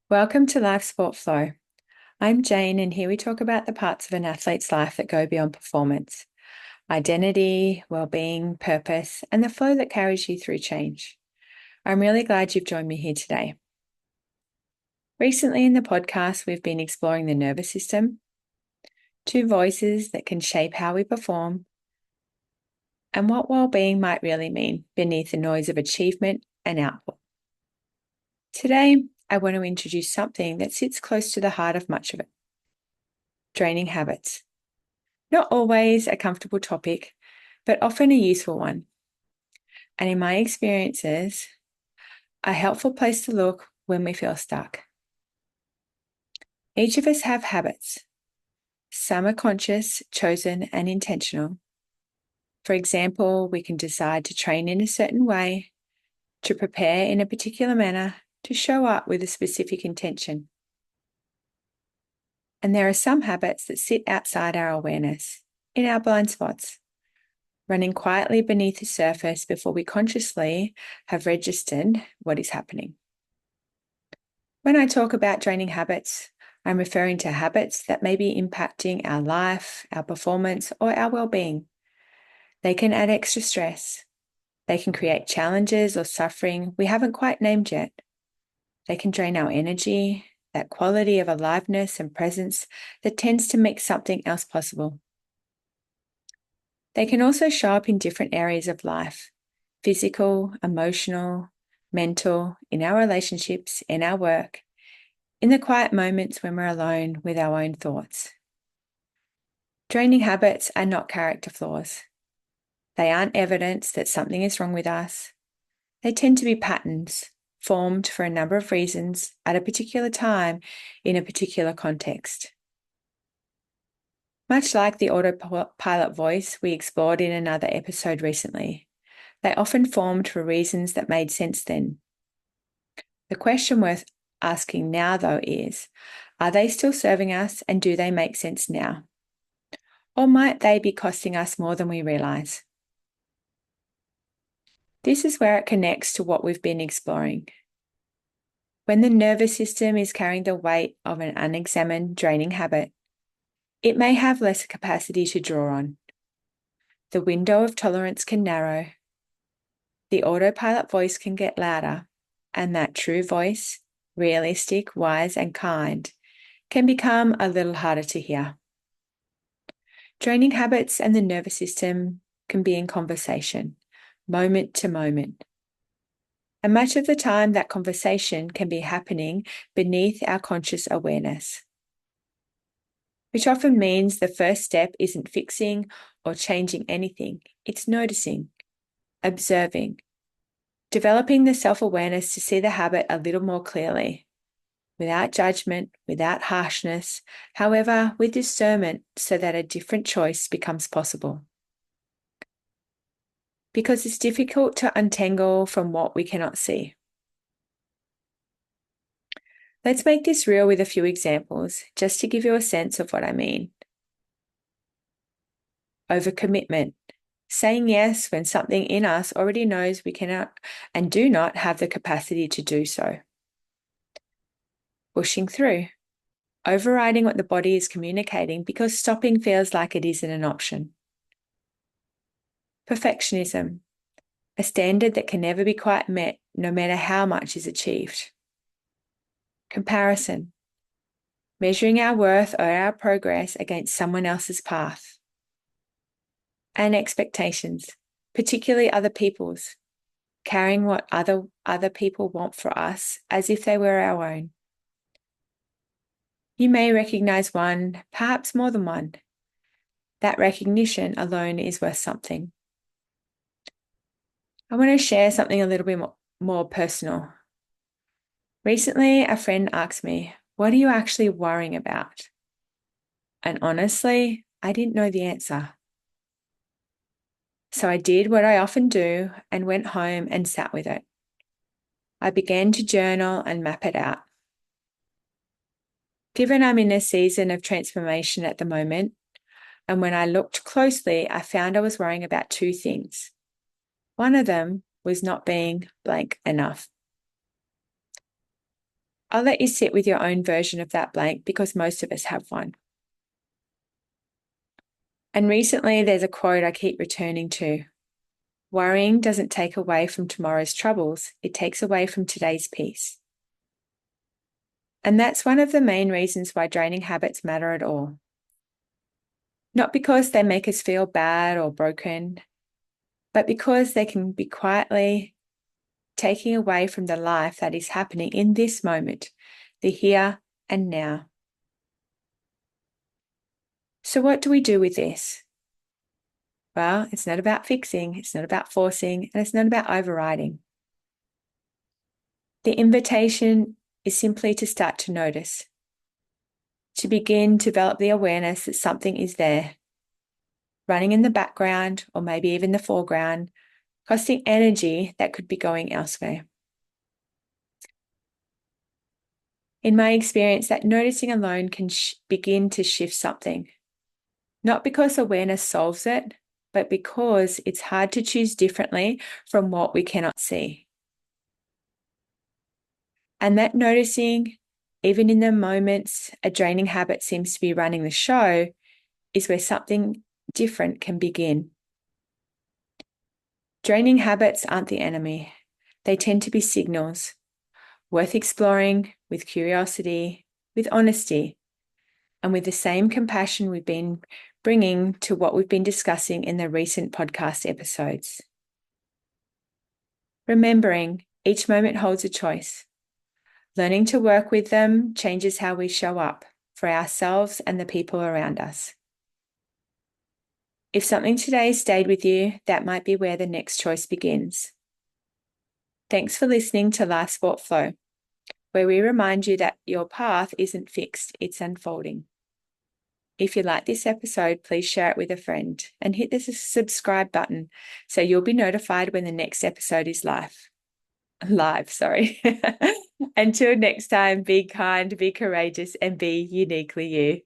Welcome to Life Sport Flow. I'm Jane, and here we talk about the parts of an athlete's life that go beyond performance: identity, well-being, purpose, and the flow that carries you through change. I'm really glad you've joined me here today. Recently in the podcast, we've been exploring the nervous system, two voices that can shape how we perform, and what well-being might really mean beneath the noise of achievement and output. Today, I want to introduce something that sits close to the heart of much of it: training habits. Not always a comfortable topic, but often a useful one. And in my experiences, a helpful place to look when we feel stuck. Each of us have habits. Some are conscious, chosen, and intentional. For example, we can decide to train in a certain way, to prepare in a particular manner, to show up with a specific intention. And there are some habits that sit outside our awareness, in our blind spots, running quietly beneath the surface before we consciously have registered what is happening. When I talk about draining habits, I'm referring to habits that may be impacting our life, our performance, or our well-being. They can add extra stress. They can create challenges or suffering we haven't quite named yet. They can drain our energy, that quality of aliveness and presence that tends to make something else possible. They can also show up in different areas of life: physical, emotional, mental, in our relationships, in our work, in the quiet moments when we're alone with our own thoughts. Draining habits are not character flaws. They aren't evidence that something is wrong with us. They tend to be patterns formed for a number of reasons at a particular time in a particular context. Much like the autopilot voice we explored in another episode recently, they often formed for reasons that made sense then. The question worth asking now, though, is, are they still serving us, and do they make sense now? Or might they be costing us more than we realize? This is where it connects to what we've been exploring. When the nervous system is carrying the weight of an unexamined, draining habit, it may have less capacity to draw on. The window of tolerance can narrow. The autopilot voice can get louder, and that true voice, realistic, wise, and kind, can become a little harder to hear. Draining habits and the nervous system can be in conversation, moment to moment. And much of the time, that conversation can be happening beneath our conscious awareness, which often means the first step isn't fixing or changing anything. It's noticing, observing, developing the self-awareness to see the habit a little more clearly, without judgment, without harshness, however, with discernment, so that a different choice becomes possible. Because it's difficult to untangle from what we cannot see. Let's make this real with a few examples, just to give you a sense of what I mean. Overcommitment. Saying yes when something in us already knows we cannot and do not have the capacity to do so. Pushing through. Overriding what the body is communicating because stopping feels like it isn't an option. Perfectionism. A standard that can never be quite met, no matter how much is achieved. Comparison. Measuring our worth or our progress against someone else's path. And expectations, particularly other people's, carrying what other people want for us as if they were our own. You may recognize one, perhaps more than one. That recognition alone is worth something. I want to share something a little bit more personal. Recently, a friend asked me, "What are you actually worrying about?" And honestly, I didn't know the answer. So I did what I often do and went home and sat with it. I began to journal and map it out. Given I'm in a season of transformation at the moment, and when I looked closely, I found I was worrying about two things. One of them was not being blank enough. I'll let you sit with your own version of that blank because most of us have one. And recently, there's a quote I keep returning to. Worrying doesn't take away from tomorrow's troubles, it takes away from today's peace. And that's one of the main reasons why draining habits matter at all. Not because they make us feel bad or broken, but because they can be quietly taking away from the life that is happening in this moment, the here and now. So what do we do with this? Well, it's not about fixing, it's not about forcing, and it's not about overriding. The invitation is simply to start to notice, to begin to develop the awareness that something is there, running in the background or maybe even the foreground, costing energy that could be going elsewhere. In my experience, that noticing alone can begin to shift something, not because awareness solves it, but because it's hard to choose differently from what we cannot see. And that noticing, even in the moments a draining habit seems to be running the show, is where something different can begin. Draining habits aren't the enemy. They tend to be signals, worth exploring with curiosity, with honesty, and with the same compassion we've been bringing to what we've been discussing in the recent podcast episodes. Remembering each moment holds a choice. Learning to work with them changes how we show up for ourselves and the people around us. If something today stayed with you, that might be where the next choice begins. Thanks for listening to Life Sport Flow, where we remind you that your path isn't fixed, it's unfolding. If you like this episode, please share it with a friend and hit the subscribe button so you'll be notified when the next episode is live. Until next time, be kind, be courageous, and be uniquely you.